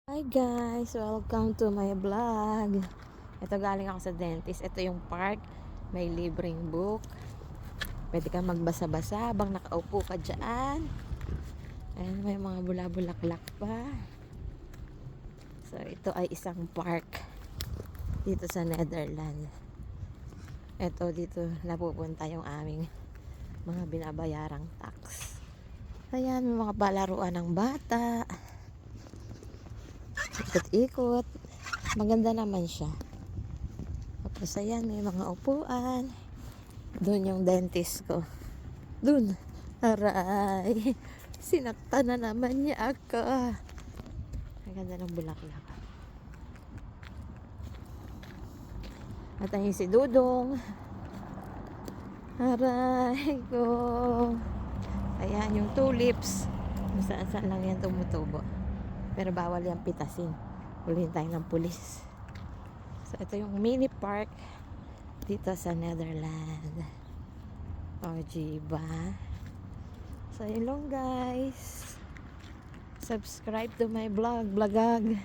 Hi guys! Welcome to my vlog. Ito, galing ako sa dentist. Ito yung park. May libreng book. Pwede kang magbasa-basa habang nakaupo ka dyan. Ayan, may mga bula-bulaklak pa. So, ito ay isang park dito sa Netherlands. Ito, dito napupunta yung aming mga binabayarang tax. Ayan, may mga palaruan ng bata. Ikot-ikot. Maganda naman siya. Tapos ayan, may mga upuan. Doon yung dentist ko. Doon. Aray. Sinaktan na naman niya ako. Ang ganda ng bulaklak. At ayun si Dudong. Aray ko. Ayan yung tulips. Saan-saan lang yan tumutubo. Pero bawal yan pitasin. Hulihin tayo ng pulis. So ito yung mini park dito sa Netherlands. O, diba? So, yun lang guys. Subscribe to my vlog. Vlogag.